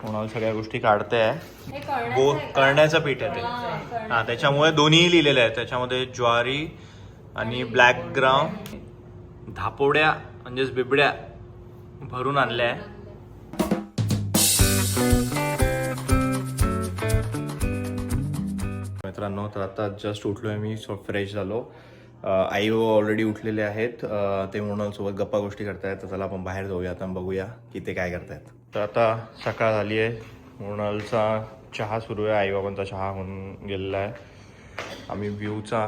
म्हणून सगळ्या गोष्टी काढते आहे. कळण्याचं पीठ आहे ते. हां, त्याच्यामुळे दोन्हीही लिहिलेलं आहे. त्याच्यामध्ये ज्वारी आणि ब्लॅक ग्राम धापोड्या म्हणजेच बिबड्या भरून आणल्या आहे. मित्रांनो, तर आता जस्ट उठलोय मी, फ्रेश झालो. आई ऑलरेडी उठलेले आहेत. ते मृणालसोबत गप्पा गोष्टी करतायत. तर चला आपण बाहेर जाऊया आता, बघूया की ते काय करतायत. तर आता सकाळ झाली आहे. मृणालचा चहा सुरू आहे. आईबाबांचा चहा होऊन गेलेला आहे. आम्ही व्ह्यूचा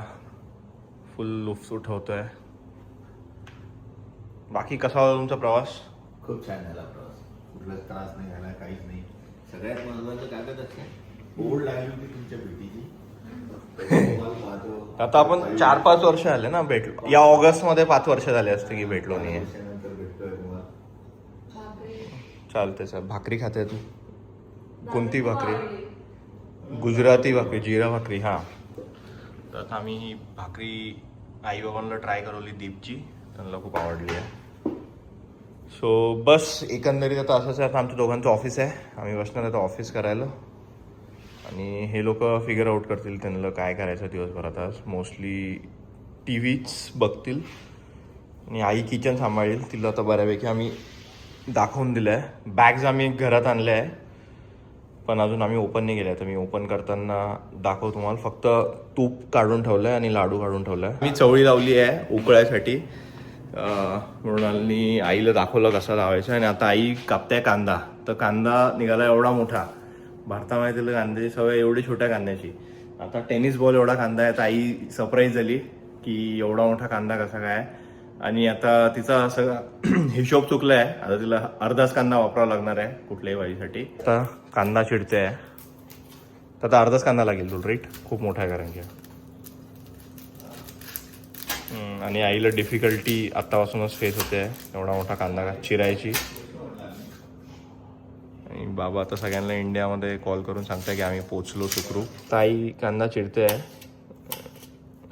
फुल लुफ्त उठवतोय. बाकी कसा होता तुमचा प्रवास? खूप छान झाला प्रवास. कुठलाच त्रास नाही झाला, काहीच नाही. सगळ्यात महत्वाचं कागदच नाही, ओढ लागली होती तुमच्या भेटीची. आता आपण 4-5 वर्ष झाले ना भेटलो. या ऑगस्ट मध्ये 5 वर्ष झाले असते की भेटलो नाही. चालते सर. भाकरी खाते तू? कोणती भाकरी? गुजराती भाकरी, जिरा भाकरी. हां, तर आता आम्ही ही भाकरी आई बाबांना ट्राय करवली दीपची. त्यांना खूप आवडली आहे. सो बस एकंदरीत आता असंच आहे. आता आमच्या दोघांचं ऑफिस आहे. आम्ही बसणार आता ऑफिस करायला आणि हे लोक फिगर आउट करतील त्यांना काय करायचं दिवसभरात. आज मोस्टली टी व्हीच बघतील आणि आई किचन सांभाळेल. तिला आता बऱ्यापैकी आम्ही दाखवून दिलं आहे. बॅग्स आम्ही घरात आणल्या आहे पण अजून आम्ही ओपन नाही केलं आहे. तर मी ओपन करताना दाखवतो तुम्हाला. फक्त तूप काढून ठेवलं आहे आणि लाडू काढून ठेवला आहे. मी चवळी लावली आहे उकळायसाठी. मृणालनी आईला दाखवलं कसं लावायचं. आणि आता आई कापताय कांदा. तर कांदा निघाला एवढा मोठा. भारतामध्ये तिला कांद्याची सवय एवढी छोट्या कांद्याची. आता टेनिस बॉल एवढा कांदा आहे. तर आई सरप्राईज झाली की एवढा मोठा कांदा कसा काय. आणि आता तिचा सगळा हिशोब चुकला आहे. आता तिला अर्धाच कांदा वापरावा लागणार आहे कुठल्याही भाजीसाठी. आता कांदा चिडते आहे. तर आता अर्धाच कांदा लागेल तुला, राईट? खूप मोठा आहे कारण की. आणि आईला डिफिकल्टी आत्तापासूनच फेस होते एवढा मोठा कांदा चिरायची. आणि बाबा आता सगळ्यांना इंडियामध्ये कॉल करून सांगताय की आम्ही पोचलो सुखरूप. ताई कांदा चिरते आहे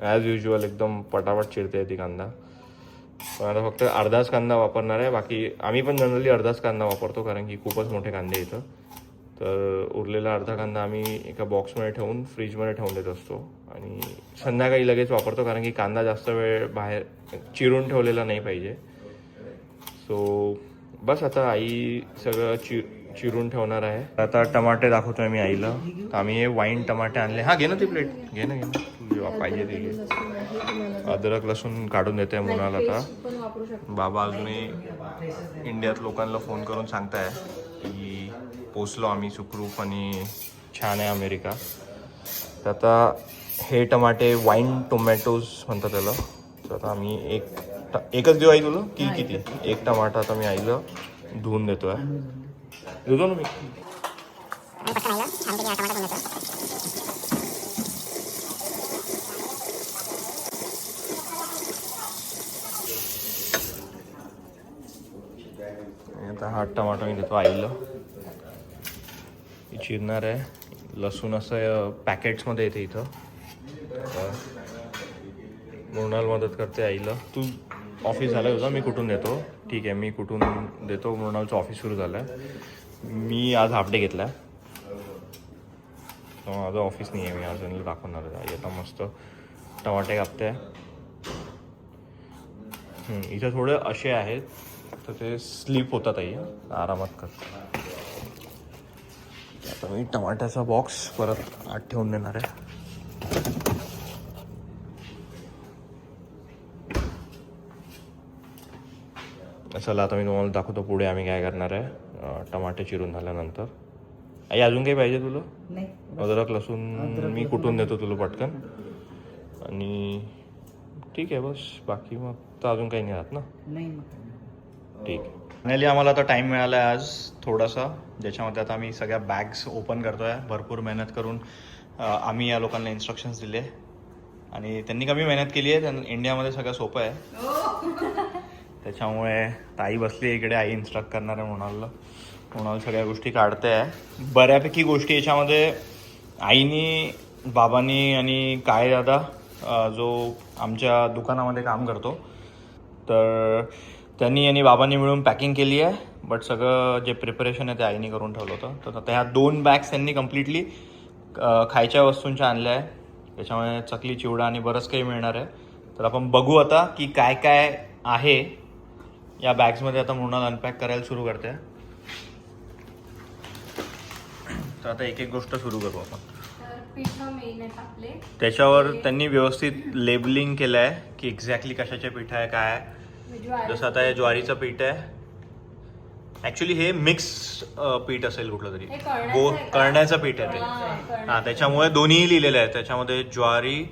ॲज युजल. एकदम पटापट चिरते ती कांदा. पण आता फक्त अर्धाच कांदा वापरणार आहे. बाकी आम्ही पण जनरली अर्धाच कांदा वापरतो कारण की खूपच मोठे कांदे येतं. तर उरलेला अर्धा कांदा आम्ही एका बॉक्समध्ये ठेवून फ्रीजमध्ये ठेवून देत असतो आणि संध्याकाळी लगेच वापरतो कारण की कांदा जास्त वेळ बाहेर चिरून ठेवलेला नाही पाहिजे. सो बस आता आई सगळं चिरून ठेवणार आहे. आता टमाटे दाखवतोय मी आईला. तर आम्ही हे वाईन टमाटे आणले. हां, घे ना ती प्लेट, घे ना तुला पाहिजे ते घे. अद्रक लसूण काढून देते मुलाला. आता बाबा अजूनही इंडियात लोकांना फोन करून सांगताय की पोचलो आम्ही सुखरूप आणि छान आहे अमेरिका. तर आता हे टमाटे वाईन टोमॅटोज म्हणतात त्याला. तर आता आम्ही एकच देऊ आई तुला की किती? एक टमाटा आता मी आईला धुवून देतोय. देतो ना मी. आता हा टमाटो मी देतो आईला. चिरणार आहे. लसूण असं पॅकेट्समध्ये येते इथं. मृणाल मदत करते आईला. तू ऑफिस झालं होतं, मी कुठून देतो? ठीक आहे, मी कुठून देतो. मृणालचं ऑफिस सुरू झालं आहे. मी आज हाफ डे घेतला आहे. माझं ऑफिस नाही आहे. मी आज दाखवणार आहे. आता मस्त टमाटे कापते. इथं थोडे असे आहेत तर ते स्लिप होतात. आई आरामात कर. आता मी टमाट्याचा बॉक्स परत आत ठेवून देणार आहे. चला आता मी तुम्हाला दाखवतो पुढे आम्ही काय करणार आहे. टमाटे चिरून झाल्यानंतर. आई अजून काही पाहिजे तुला? नाही. अद्रक लसूण मी कुठून देतो तुला पटकन. आणि ठीक आहे बस. बाकी मग तर अजून काही नाही राहत ना. ठीक आहे. फायनली आम्हाला आता टाईम मिळाला आहे आज थोडासा, ज्याच्यामध्ये आता आम्ही सगळ्या बॅग्स ओपन करतो आहे. भरपूर मेहनत करून आम्ही या लोकांना इन्स्ट्रक्शन्स दिले आणि त्यांनी कमी मेहनत केली आहे. त्यांना इंडियामध्ये सगळं सोपं आहे. त्याच्यामुळे ताई बसली इकडे. आई इन्स्ट्रक्ट करणार आहे म्हणाल सगळ्या गोष्टी काढते आहे. बऱ्यापैकी गोष्टी याच्यामध्ये आईनी, बाबांनी आणि काय दादा जो आमच्या दुकानामध्ये काम करतो, तर त्यांनी आणि बाबांनी मिळून पॅकिंग केली आहे. बट सगळं जे प्रिपरेशन आहे ते आईने करून ठेवलं होतं. तर आता ह्या 2 बॅग्स त्यांनी कम्प्लिटली खायच्या वस्तूंच्या आणल्या आहे. त्याच्यामुळे चकली, चिवडा आणि बरंच काही मिळणार आहे. तर आपण बघू आता की काय काय आहे या बॅग्समध्ये. आता मृणाल अनपॅक करायला सुरू करते. तर आता एक एक गोष्ट सुरू करू आपण. त्याच्यावर त्यांनी व्यवस्थित लेबलिंग केलं आहे की एक्झॅक्टली कशाचे पीठ आहे काय आहे. जसं आता हे ज्वारीचं पीठ आहे. ॲक्च्युली हे मिक्स पीठ असेल कुठलं तरी, कळण्याचं पीठ आहे ते. हां, त्याच्यामुळे दोन्हीही लिहिलेलं आहे. त्याच्यामध्ये ज्वारी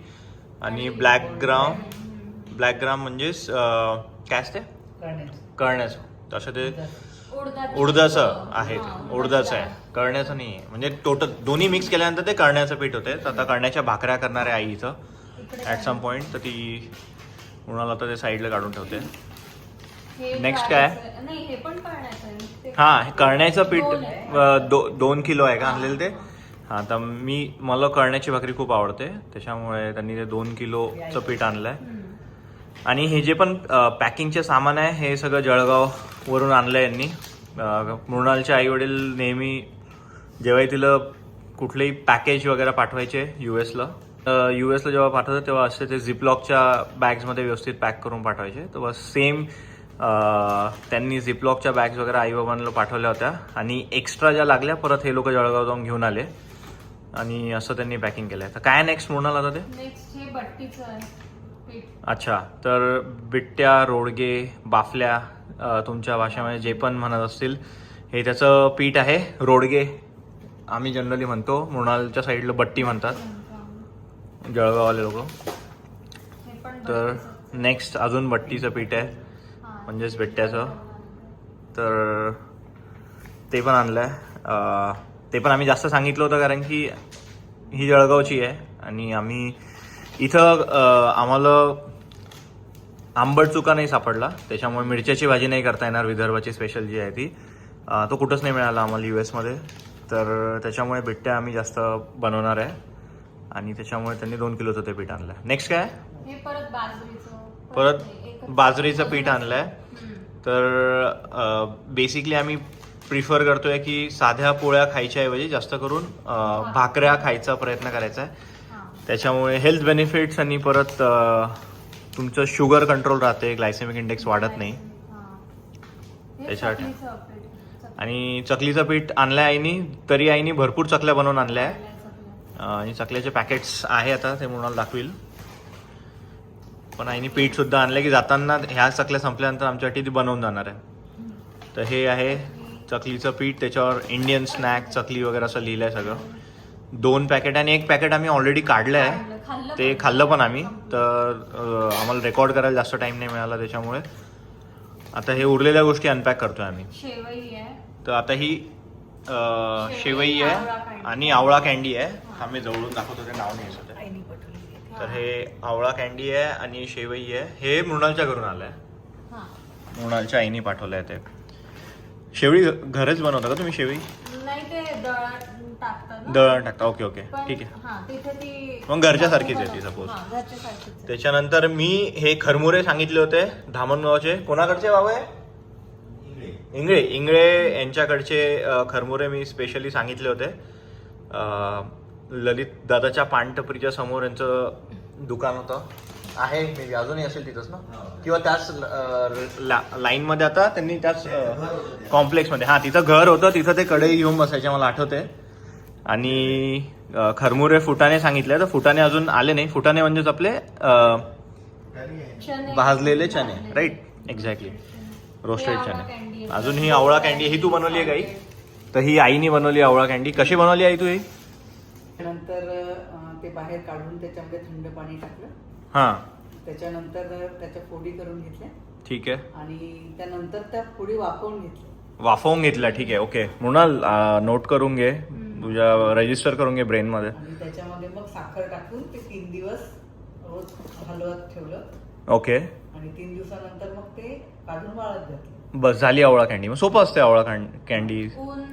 आणि ब्लॅक ग्राम म्हणजेच काय असते कळण्याचं. तसं ते उडदाचं आहे, उडदाचं आहे, कळण्याचं नाही आहे. म्हणजे टोटल दोन्ही मिक्स केल्यानंतर ते कळण्याचं पीठ होते. तर आता कळण्याच्या भाकऱ्या करणार आहे आई इथं ॲट सम पॉईंट. तर ती मृणाल आता ते साईडला काढून ठेवते. नेक्स्ट काय? हां, कळण्याचं पीठ 2 किलो आहे का आणलेलं ते. हां, तर मला कळण्याची भाकरी खूप आवडते, त्याच्यामुळे त्यांनी ते 2 किलोचं पीठ आणलं आहे. आणि हे जे पण पॅकिंगचे सामान आहे हे सगळं जळगाववरून आणलं आहे यांनी. मृणालचे आईवडील नेहमी जेव्हाही तिला कुठलेही पॅकेज वगैरे पाठवायचे US ला जेव्हा पाठवतात तेव्हा असे ते झिपलॉकच्या बॅग्समध्ये व्यवस्थित पॅक करून पाठवायचे. तर बस सेम त्यांनी झिपलॉकच्या बॅग्स वगैरे आईबाबांना पाठवल्या होत्या. आणि एक्स्ट्रा ज्या लागल्या परत हे लोक जळगाव जाऊन घेऊन आले आणि असं त्यांनी पॅकिंग केलं आहे. तर काय नेक्स्ट म्हणाल आता ते? नेक्स्ट हे बट्टीचं आहे पीठ. अच्छा, तर बिट्ट्या, रोडगे, बाफल्या तुमच्या भाषेमध्ये जे पण म्हणत असतील हे त्याचं पीठ आहे. रोडगे आम्ही जनरली म्हणतो, मृणालच्या साईडला बट्टी म्हणतात जळगाववाले लोक. तर नेक्स्ट अजून बट्टीचं पीठ आहे म्हणजेच बिट्ट्याचं. तर ते पण आणलं आहे. ते पण आम्ही जास्त सांगितलं होतं कारण की ही जळगावची आहे आणि आम्ही इथं आम्हाला आंबट चुका नाही सापडला, त्याच्यामुळे मिरच्याची भाजी नाही करता येणार विदर्भाची स्पेशल जी आहे ती. तो कुठंच नाही मिळाला आम्हाला US मध्ये. तर त्याच्यामुळे बिट्ट्या आम्ही जास्त बनवणार आहे आणि त्याच्यामुळे त्यांनी 2 किलोचं ते पीठ आणलं आहे. नेक्स्ट काय? परत बाजरीचं पीठ आणलं आहे. तर बेसिकली आम्ही प्रिफर करतोय की साध्या पोळ्या खायच्या ऐवजी जास्त करून भाकऱ्या खायचा प्रयत्न करायचा आहे. त्याच्यामुळे हेल्थ बेनिफिट्स आणि परत तुमचं शुगर कंट्रोल राहते, ग्लायसेमिक इंडेक्स वाढत नाही त्याच्यासाठी. आणि चकलीचं पीठ आणलं आहे आईनी. तरी आईनी भरपूर चकल्या बनवून आणल्या आहे आणि चकल्याचे पॅकेट्स आहे आता ते मृणाल दाखवील. पण आईनी पीठ सुद्धा आणलं की जाताना ह्या चकल्या संपल्यानंतर आमच्यासाठी ती बनवून जाणार आहे. तर हे आहे चकलीचं पीठ, त्याच्यावर इंडियन स्नॅक चकली वगैरे असं लिहिलं आहे सगळं. 2 पॅकेट आणि 1 पॅकेट आम्ही ऑलरेडी काढलं आहे, ते खाल्लं पण आम्ही. तर आम्हाला रेकॉर्ड करायला जास्त टाइम नाही मिळाला, त्याच्यामुळे आता हे उरलेल्या गोष्टी अनपॅक करतोय आम्ही. तर आता ही शेवई आहे आणि आवळा कॅन्डी आहे. आम्ही जवळून दाखवतो, ते नाव नाही येत. तर हे आवळा कॅन्डी आहे आणि शेवई आहे. हे मृणालच्या घरून आलं आहे, मृणालच्या आईने पाठवलं आहे. ते शेवई घरच बनवता का तुम्ही? शेवई दळण टाकता. ओके ओके, ठीक आहे. मग घरच्या सारखीच आहे ती सपोज. त्याच्यानंतर मी हे खरमुरे सांगितले होते धामणगावचे. कोणाकडचे बाबा आहे? इंगळे यांच्याकडचे खरमुरे मी स्पेशली सांगितले होते. ललित दादाच्या पानटपरीच्या समोर यांचं दुकान होतं, आहे मे बी अजूनही असेल तिथंच ना, किंवा त्याच लाईनमध्ये आता त्यांनी त्याच कॉम्प्लेक्समध्ये. हां, तिथं घर होतं, तिथं ते कढई घेऊन बसायचे मला आठवते. आणि खरमुरे फुटाणे सांगितले, तर फुटाणे अजून आले नाही. फुटाणे म्हणजेच आपले भाजलेले चणे, राईट, एक्झॅक्टली, रोस्टेड चणे. अजून ही आवळा कॅन्डी, ही तू बनवली आहे काही? तर ही आईनी बनवली आवळा कॅन्डी. कशी बनवली आई तू ही? नंतर ते बाहेर काढून त्याच्यामध्ये थंड पाणी टाकलं. हां, त्याच्यानंतर त्याच्या फोडी करून घेतल्या. ठीक आहे. आणि त्यानंतर त्या फोडी वाफवून घेतल्या. वाफवून घेतल्या, ठीक आहे, ओके. मृणाल नोट करून घे, तुझ्या रजिस्टर करून घे ब्रेन मध्ये. आणि त्याच्यामध्ये मग साखर टाकून ते 3 दिवस रोज हलवत ठेवलं. ओके. आणि 3 दिवसानंतर मग ते काढून वाळत घातलं. बस झाली आवळा कॅन्डी. मग सोपं असते आवळा कॅन्डी,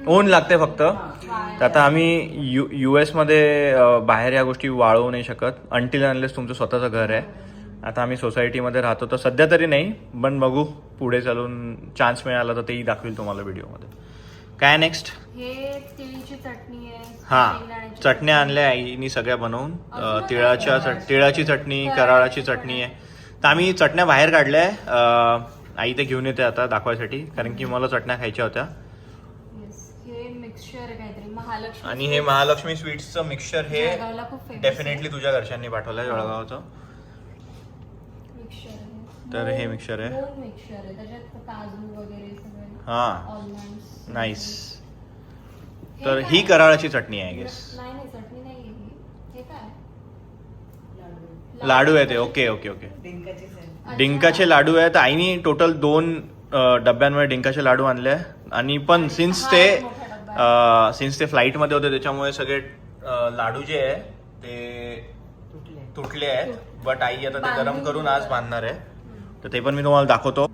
ऊन लागते फक्त. आता आम्ही US मध्ये बाहेर या गोष्टी वाळवू नाही शकत अंटिल अनलेस तुमचं स्वतःचं घर आहे. आता आम्ही सोसायटीमध्ये राहतो तर सध्या तरी नाही, पण बघू पुढे चालून चान्स मिळाला तर तेही दाखवेल तुम्हाला व्हिडिओमध्ये. काय नेक्स्ट? हे तिळीची चटणी आहे. हा, शेंगदाण्याची चटण्या आणल्या आईनी सगळ्या बनवून. तिळाची चटणी, कराळाची चटणी आहे. तर आम्ही चटण्या बाहेर काढल्या. आई ते घेऊन येते आता दाखवायसाठी, कारण की मला चटण्या खायच्या होत्या. Yes. हे मिक्सचर आहे काहीतरी महालक्ष्मी. आणि हे महालक्ष्मी स्वीट्सचं मिक्सचर हे जळगावला खूप famous डेफिनेटली तुझ्या घरच्यांनी पाठवलंय जळगावचं. मिक्सचर आहे. तर हे मिक्सचर आहे. गोल मिक्सचर आहे, त्याच्यात काजू वगैरे सगळे हा, almonds. नाईस. हे तर काय? ही कराळाची चटणी आहे गेस. नाही नाही, चटणी नाही आहे ही. हे काय? लाडू आहे ते. Okay okay okay. डिंकाची सेल. अच्छा. डिंकाचे लाडू आहेत. आईनी टोटल 2 डब्यांमध्ये डिंकाचे लाडू आणले. आणि पण सिन्स हा ते एक मोठा डब्बा फ्लाईट मध्ये होते त्याच्यामुळे सगळे लाडू जे आहे ते तुटले. तुटले आहेत. बट आई आता ते बांधून गरम करून आज ठेवतात. बांधणार आहे. तर ते पण मी तुम्हाला दाखवतो.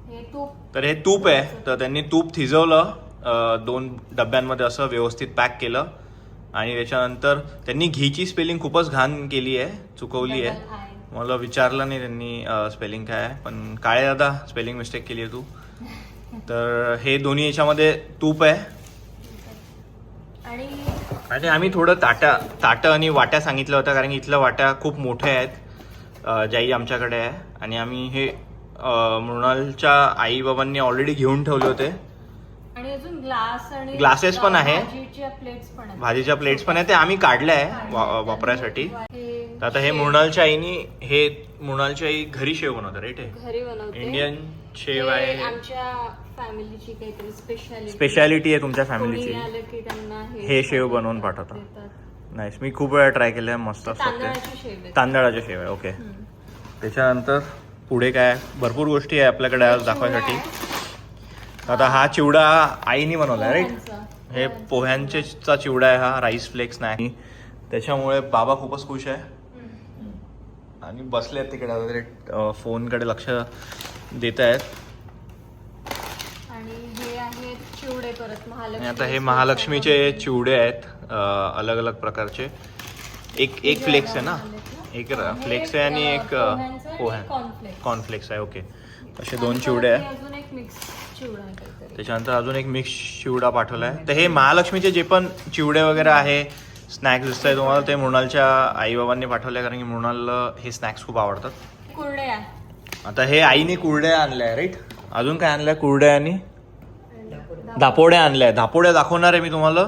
हे तूप. तर हे तूप आहे. तर त्यांनी तूप थिजवलं 2 डब्यांमध्ये असं व्यवस्थित पॅक केलं. आणि त्याच्यानंतर त्यांनी घीची स्पेलिंग खूपच घाण केली आहे, चुकवली आहे. Double I. मला विचारलं नाही त्यांनी स्पेलिंग काय आहे, पण काळे दादा स्पेलिंग मिस्टेक केली आहे तू. तर हे दोन्ही याच्यामध्ये तूप आहे. आणि आम्ही थोडं ताटं आणि वाट्या सांगितल्या होत्या, कारण की इथल्या वाट्या खूप मोठ्या आहेत, ज्याही आमच्याकडे आहे. आणि आम्ही हे मृणालच्या आई बाबांनी ऑलरेडी घेऊन ठेवले होते. आणि अजून ग्लास आणि ग्लासेस पण आहे. भाजीच्या प्लेट्स पण आहेत. भाजीच्या प्लेट्स पण आहे, ते आम्ही काढल्या आहे वापरायसाठी. तर आता हे मृणालच्या आईनी, हे मृणालची आई घरी शेव बनवतात राईट. हे घरी बनवते. इंडियन शेव हे आहे. आमच्या फॅमिलीची काहीतरी स्पेशालिटी आहे तुमच्या कोणी फॅमिलीची. आलं की त्यांना हे शेव बनवून पाठवतात. देतात. नाईस. मी खूप वेळा ट्राय केलं आहे, मस्त असतात ते. तांदळाची शेव आहे. तांदळाचे शेव आहे. ओके. हम्म. त्याच्यानंतर पुढे काय भरपूर गोष्टी आहे आपल्याकडे आज दाखवायसाठी. आता हा चिवडा आईनी बनवलाय राईट. पोह्यांचा. हे पोह्यांचा चिवडा आहे हा, राईस फ्लेक्स नाही. त्याच्यामुळे बाबा खूपच खुश आहे. हम्म. आणि बसले आहेत तिकडे वगैरे, फोनकडे लक्ष देत आहेत. आणि हे आहेत चिवडे परत महालक्ष्मी. आणि आता हे महालक्ष्मीचे चिवडे आहेत, अलग अलग प्रकारचे. एक फ्लेक्स आहे ना, एक फ्लेक्स आहे आणि एक पोह्या कॉर्नफ्लेक्स आहे. ओके, असे 2 चिवडे आहे. अजून एक मिक्स चिवडा आहे काहीतरी. त्याच्यानंतर अजून एक मिक्स चिवडा पाठवलाय. तर हे महालक्ष्मीचे जे पण चिवडे वगैरे आहे, स्नॅक्स दिसत आहे तुम्हाला, ते मृणालच्या आई बाबांनी पाठवले, कारण की मृणालला हे स्नॅक्स खूप आवडतात. कुरड्या. आता हे आईने कुरड्या आणल्या राईट. अजून काय आणलंय? कुरड्या आणि धापोड्या आणल्या. धापोड्या दाखवणार आहे मी तुम्हाला.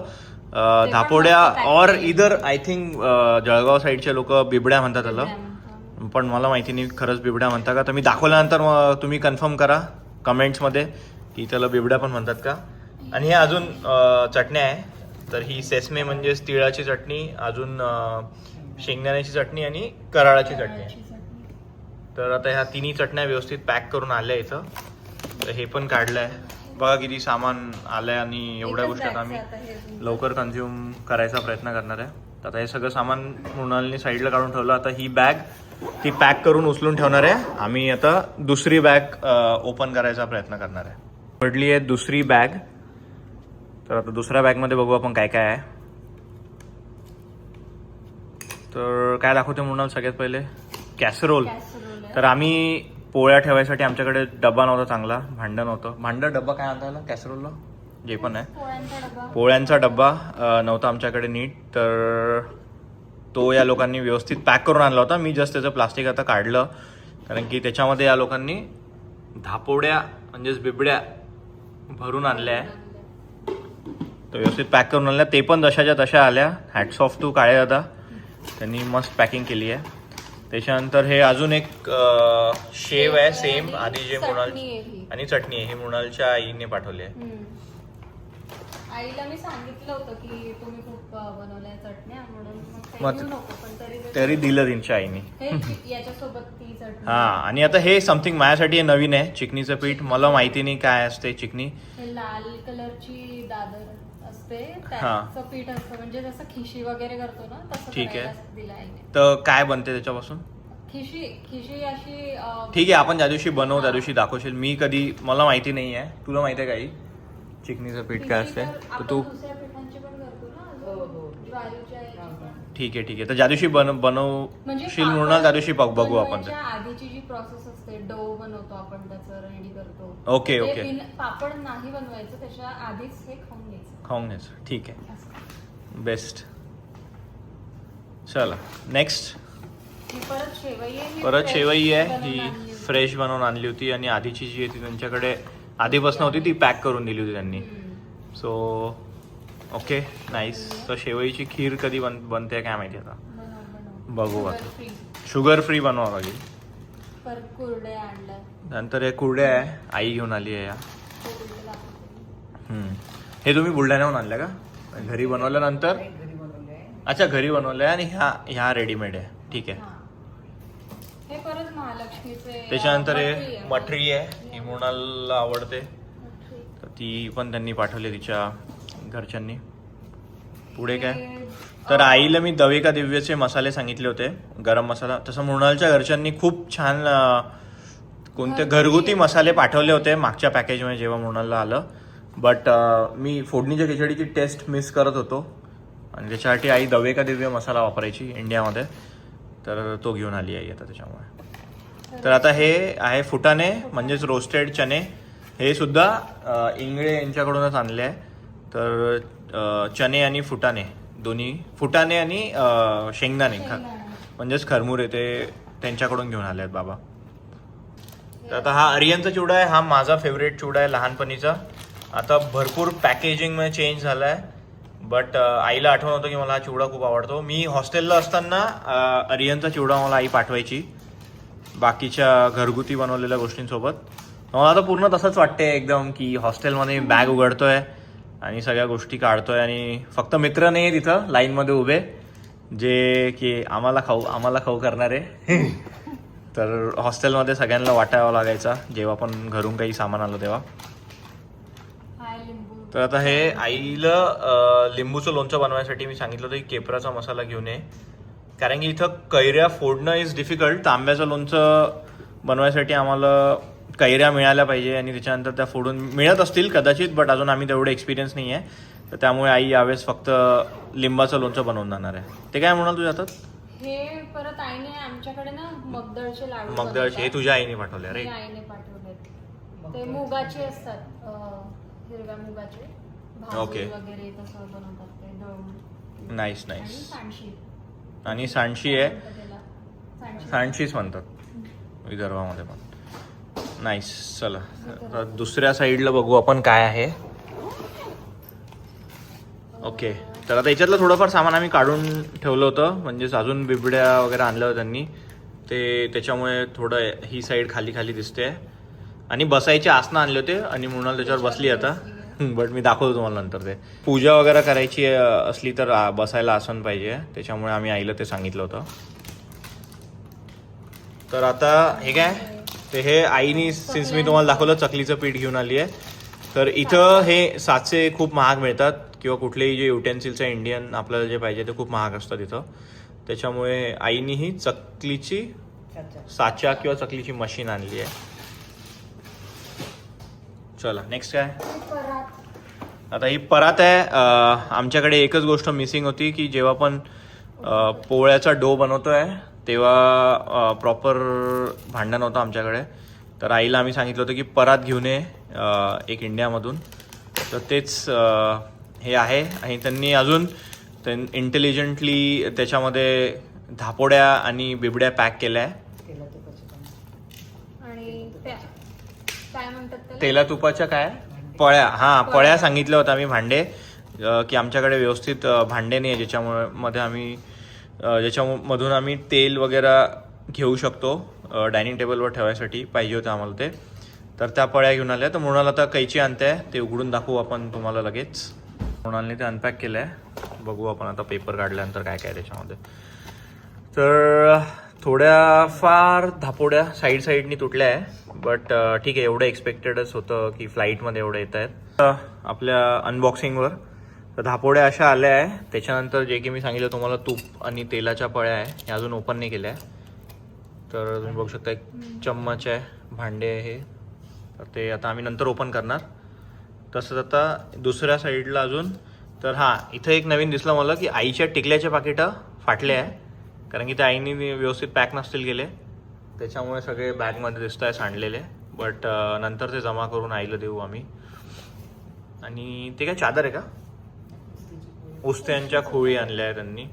धापोड्या और इधर आय थिंक जळगाव साईडचे लोक बिबड्या म्हणतात त्याला, पण मला माहिती नाही खरंच बिबड्या म्हणतात का. तर मी दाखवल्यानंतर तुम्ही कन्फर्म करा कमेंट्समध्ये की त्याला बिबड्या पण म्हणतात का. आणि हे अजून चटण्या आहे. तर ही सेसमे म्हणजेच तिळाची चटणी, अजून शेंगदाण्याची चटणी आणि कराळाची चटणी आहे. तर आता ह्या तिन्ही चटण्या व्यवस्थित पॅक करून आल्या इथं. तर हे पण काढलं आहे. बघा किती सामान आलंय. आणि एवढ्या गोष्टी आता आम्ही लवकर कन्झ्युम करायचा प्रयत्न करणार आहे. तर आता हे सगळं सामान मृणालने साईडला काढून ठेवलं. आता ही बॅग ती पॅक करून उचलून ठेवणार आहे. आम्ही आता दुसरी बॅग ओपन करायचा प्रयत्न करणार आहे. पडली आहे दुसरी बॅग. तर आता दुसऱ्या बॅगमध्ये बघू आपण काय काय आहे. तर काय दाखवते मृणाल सगळ्यात पहिले? कॅसरोल. तर आम्ही पोळ्या ठेवायसाठी आमच्याकडे डब्बा नव्हता चांगला, भांडं नव्हतं. डब्बा काय आणता आला कॅसरोलला जे पण आहे, पोळ्यांचा डब्बा नव्हता आमच्याकडे नीट. तर तो या लोकांनी व्यवस्थित पॅक करून आणला होता. मी जस्ट त्याचं प्लास्टिक आता काढलं, कारण की त्याच्यामध्ये या लोकांनी धापोड्या म्हणजेच बिबड्या भरून आणल्या आहे. तर व्यवस्थित पॅक करून आणल्या. ते पण जशाच्या तशा आल्या. हॅट्स ऑफ टू काळे दादा, त्यांनी मस्त पॅकिंग केली आहे. त्याच्यानंतर हे अजून एक शेव आहे सेम आधी जे मृणाल आणि चटणी आहे, ही मृणालच्या आईने पाठवली आहे. आईला मी सांगितलं होतं की तुम्ही खूप बनवल्या चटण्या, म्हणून मग घेऊ नको, पण तरी दिलं त्यांच्या आईने. याच्यासोबत ती चटणी. हा. आणि आता हे समथिंग माझ्यासाठी हे नवीन आहे, चिकनीचं पीठ. मला माहिती नाही काय असते चिकनी. हे लाल कलरची दादर असते, हा. त्याचं पीठ असतं, म्हणजे जसं खिशी वगैरे करतो ना तसं ठीक आहे. करायला दिलं आईने. तर काय बनते त्याच्यापासून? खिशी अशी ठीक आहे, आपण ज्या दिवशी बनवू त्या दिवशी दाखवशील. मी कधी, मला माहिती नाही आहे. तुला माहिती आहे काही चिकनीचं पीठ काय असते? तर तू दुसऱ्या पिठांची पण करतो ना, ज्वारीच्या याची पण. ठीक आहे तर ज्या दिवशी बनवशील म्हणून त्या दिवशी बघू आपण ते. आधीची जी प्रोसेस असते, डो बनवतो आपण, त्याचं रेडी करतो. ओके. पापड नाही बनवायचं, त्याच्या आधीच हे खाऊन घ्यायचं. ठीक आहे, असं. बेस्ट. चला नेक्स्ट. ही परत शेवई आहे. ही फ्रेश बनवून आणली होती आणि आधीची जी आहे ती त्यांच्याकडे आधीपासून होती, ती पॅक करून दिली होती त्यांनी. So okay, nice. तर शेवईची खीर कधी बनते काय माहिती आता, बघू आता. शुगर फ्री बनवावं लागेल. परत कुरडे आणल्या. नंतर हे कुरडे आहे, आई घेऊन आली आहे या. हे तुम्ही बुलढाण्याहून आणल्या का? घरी बनवल्यानंतर? घरी बनवले. अच्छा, घरी बनवलंय. आणि ह्या रेडीमेड आहे. ठीक आहे. हे परत महालक्ष्मीचे. त्याच्यानंतर हे मठरी आहे, ही मृणालला आवडते, तर ती पण त्यांनी पाठवली तिच्या घरच्यांनी. पुढे काय, तर आईला मी दवे का दिव्यचे मसाले सांगितले होते, गरम मसाला. तसं मृणालच्या घरच्यांनी खूप छान कोणते घरगुती मसाले पाठवले होते मागच्या पॅकेजमध्ये जेव्हा मृणालला आलं. बट मी फोडणीच्या खिचडीची टेस्ट मिस करत होतो आणि त्याच्यासाठी आई दवे का दिव्य मसाला वापरायची इंडियामध्ये, तर तो घेऊन आली आई आता त्याच्यामुळे. तर आता हे आहे फुटाणे, म्हणजेच रोस्टेड चणे. हे सुद्धा इंगळे यांच्याकडूनच आणले आहे. तर चणे आणि फुटाणे दोन्ही, फुटाणे आणि शेंगदाणे म्हणजेच खरमुरे, ते त्यांच्याकडून घेऊन आले आहेत बाबा. तर आता हा आर्यनचा चिवडा आहे, हा माझा फेवरेट चिवडा आहे लहानपणीचा. आता भरपूर पॅकेजिंगमध्ये चेंज झाला आहे, बट आईला आठवण होतं की मला हा चिवडा खूप आवडतो. मी हॉस्टेलला असताना आर्यनचा चिवडा मला आई पाठवायची बाकीच्या घरगुती बनवलेल्या गोष्टींसोबत. मला आता पूर्ण तसंच वाटते एकदम की हॉस्टेलमध्ये बॅग उघडतोय आणि सगळ्या गोष्टी काढतोय आणि फक्त मित्र नाही आहे तिथं लाईनमध्ये उभे, जे की आम्हाला खाऊ करणारे. तर हॉस्टेलमध्ये सगळ्यांना वाटावं लागायचा जेव्हा पण घरून काही सामान आलं तेव्हा. तर आता हे आईला लिंबूचं लोणचं बनवायसाठी मी सांगितलं होतं की केपराचा मसाला घेऊन ये, कारण की इथं कैऱ्या फोडणं इज डिफिकल्ट. आंब्याचं लोणचं बनवायसाठी आम्हाला कैऱ्या मिळाल्या पाहिजे आणि त्याच्यानंतर त्या फोडून मिळत असतील कदाचित, बट अजून आम्ही तेवढे एक्सपिरियन्स नाही आहे. तर त्यामुळे आई यावेळेस फक्त लिंबाचं लोणचं बनवून जाणार आहे. ते काय म्हणाल तुझ्या हातात? हे परत आईने आमच्याकडे ना मगदळचे लाडू. मगदळचे हे तुझ्या आईने पाठवले रे? आईने पाठवले. ते मुगाचे असतात, हिरव्या मुगाचे, ओके. वगैरे तसं बनवतात ते दळून. नाईस. सांडशी. आणि सांडशी आहे, सांडशीच म्हणतात विदर्भामध्ये पण. नाईस. चला आता दुसऱ्या साईडला बघू आपण काय आहे. ओके, तर आता याच्यातलं थोडंफार सामान आम्ही काढून ठेवलं होतं, म्हणजेच अजून बिबड्या वगैरे आणल्या होत्या त्यांनी, ते त्याच्यामुळे थोडं ही साईड खाली दिसते. आणि बसायचे आसनं आणले होते आणि मृणाल त्याच्यावर बसली आता, बट मी दाखवतो तुम्हाला नंतर. ते पूजा वगैरे करायची असली तर बसायला आसन पाहिजे, त्याच्यामुळे आम्ही आईला ते सांगितलं होतं. तर आता हे काय, ते हे आईनी सिन्स मी तुम्हाला दाखवलं चकलीचं पीठ घेऊन आली आहे. तर इथं हे साचे खूप महाग मिळतात, किंवा कुठलेही जे युटेन्सिल्स आहे इंडियन आपल्याला जे पाहिजे ते खूप महाग असतात इथं. त्याच्यामुळे आईनी ही चकलीची साचा किंवा चकलीची मशीन आणली आहे. चला नेक्स्ट काय, आता ही परात आहे. आमच्याकडे एकच गोष्ट मिसिंग होती की जेव्हा पण पोळ्याचा डो बनवतोय तेव्हा प्रॉपर भांडण होतं आमच्याकडे. तर आईला आम्ही सांगितलं होतं की परात घेऊन ये एक इंडियामधून, तर तेच हे आहे. आणि त्यांनी अजून इंटेलिजंटली त्याच्यामध्ये धापोड्या आणि बिबड्या पॅक केल्या आहे. काय म्हणतात तेला तुपाच्या काय पळ्या, हां पळ्या सांगितल्या होत्या आम्ही, भांडे, की आमच्याकडे व्यवस्थित भांडे नाही आहे ज्याच्यामधून आम्ही तेल वगैरे घेऊ शकतो डायनिंग टेबलवर ठेवायसाठी, पाहिजे होतं आम्हाला ते. तर त्या पळ्या घेऊन आल्या. तर मृणाल आता कैची आणते आहे, ते उघडून दाखवू आपण तुम्हाला लगेच. मृणालने ते अनपॅक केलं आहे, बघू आपण आता पेपर काढल्यानंतर काय काय त्याच्यामध्ये. तर थोड्या फार धापोड्या साईडनी तुटल्या आहे, बट ठीक आहे, एवढं एक्सपेक्टेडच होतं की फ्लाईटमध्ये एवढं येत आहेत. आपल्या अनबॉक्सिंगवर तर धापोड्या अशा आल्या आहे. त्याच्यानंतर जे की मी सांगितलं तुम्हाला तूप आणि तेलाच्या पळ्या आहे, हे अजून ओपन नाही केल्या आहे. तर तुम्ही बघू शकता एक चम्मच आहे, भांडे आहे हे, तर ते आता आम्ही नंतर ओपन करणार. तसंच आता दुसऱ्या साईडला अजून, तर हां इथं एक नवीन दिसलं मला की आईच्या टिकल्याच्या पाकिटं फाटले आहे, कारण की त्या आईनी व्यवस्थित पॅक नसतील केले, त्याच्यामुळे सगळे बॅगमध्ये दिसत आहे सांडलेले. बट नंतर ते जमा करून आईला देऊ आम्ही. आणि ते काय चादर आहे का, उस्त्यांच्या खोळी आणल्या आहे त्यांनी.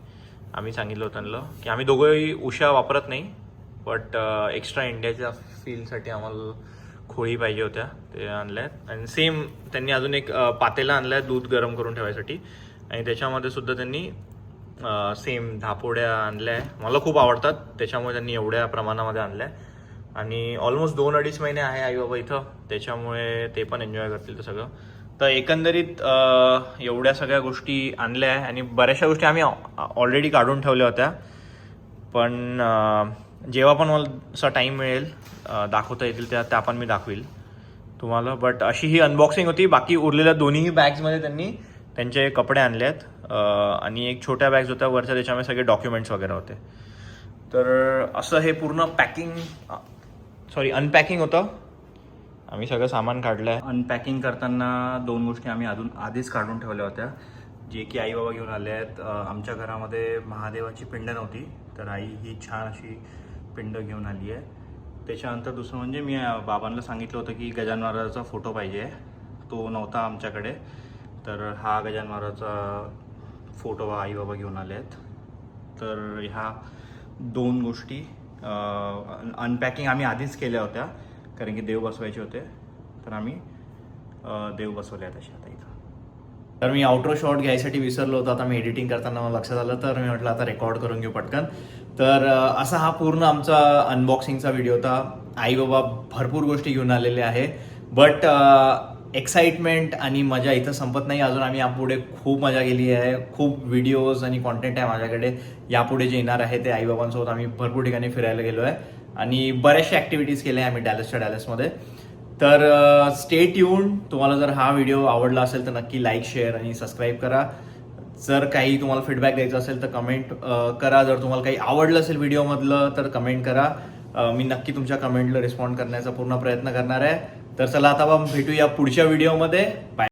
आम्ही सांगितलं होतं त्यांना की आम्ही दोघंही उषा वापरत नाही, बट एक्स्ट्रा इंडियाच्या फीलसाठी आम्हाला खोळी पाहिजे होत्या, ते आणल्या आहेत. आणि सेम त्यांनी अजून एक पातेला आणला आहे दूध गरम करून ठेवायसाठी, आणि त्याच्यामध्ये सुद्धा त्यांनी सेम धापोड्या आणल्या आहे. मला खूप आवडतात, त्याच्यामुळे त्यांनी एवढ्या प्रमाणामध्ये आणल्या आहे. आणि ऑलमोस्ट 2-2.5 महिने आहे आई बाबा इथं, त्याच्यामुळे ते पण एन्जॉय करतील ते सगळं. तर एकंदरीत एवढ्या सगळ्या गोष्टी आणल्या आहे, आणि बऱ्याचशा गोष्टी आम्ही ऑलरेडी काढून ठेवल्या होत्या, पण जेव्हा पण मला असा टाईम मिळेल दाखवता येतील त्या पण मी दाखवील तुम्हाला. बट अशी ही अनबॉक्सिंग होती. बाकी उरलेल्या दोन्ही बॅग्समध्ये त्यांनी त्यांचे कपडे आणले आहेत, आणि एक छोट्या बॅग्स होत्या वरच्या, त्याच्यामध्ये सगळे डॉक्युमेंट्स वगैरे होते. तर असं हे पूर्ण अनपॅकिंग होतं. आम्ही सगळं सामान काढलं आहे. अनपॅकिंग करताना 2 गोष्टी आम्ही आधीच काढून ठेवल्या होत्या, जे की आई बाबा घेऊन आले आहेत. आमच्या घरामध्ये महादेवाची पिंड नव्हती, तर आई ही छान अशी पिंड घेऊन आली आहे. त्याच्यानंतर दुसरं म्हणजे मी बाबांना सांगितलं होतं की गजानन महाराजाचा फोटो पाहिजे, तो नव्हता आमच्याकडे, तर हा गजानन महाराजाचा फोटो आई बाबा घेऊन आले आहेत. तर ह्या 2 गोष्टी अनपॅकिंग आम्ही आधीच केल्या होत्या, कारण की देव बसवायचे होते, तर आम्ही देव बसवले आहेत अशा आता इथं. तर मी आउटरो शॉट घ्यायसाठी विसरलो होतो. आता मी एडिटिंग करताना मला लक्षात आलं, तर मी म्हटलं आता रेकॉर्ड करून घेऊ पटकन. तर असा हा पूर्ण आमचा अनबॉक्सिंगचा व्हिडिओ होता. आई बाबा भरपूर गोष्टी घेऊन आलेले आहे, बट एक्साइटमेंट आणि मजा इथं संपत नाही. अजून आम्ही यापुढे खूप मजा केली आहे. खूप व्हिडिओज आणि कॉन्टेंट आहे माझ्याकडे यापुढे जे येणार आहे ते आईबाबांसोबत आम्ही भरपूर ठिकाणी फिरायला गेलो आहे, आणि बऱ्याचशा ॲक्टिव्हिटीज केल्या आहे आम्ही डॅलसमध्ये. तर स्टे ट्यून. तुम्हाला जर हा व्हिडिओ आवडला असेल तर नक्की लाईक, शेअर आणि सबस्क्राईब करा. जर काही तुम्हाला फीडबॅक द्यायचा असेल तर कमेंट करा. जर तुम्हाला काही आवडलं असेल व्हिडिओमधलं तर कमेंट करा. मी नक्की तुमच्या कमेंटला रिस्पॉन्ड करण्याचा पूर्ण प्रयत्न करणार आहे. तर चला आता भेटूया पुढच्या व्हिडिओमध्ये. बाय.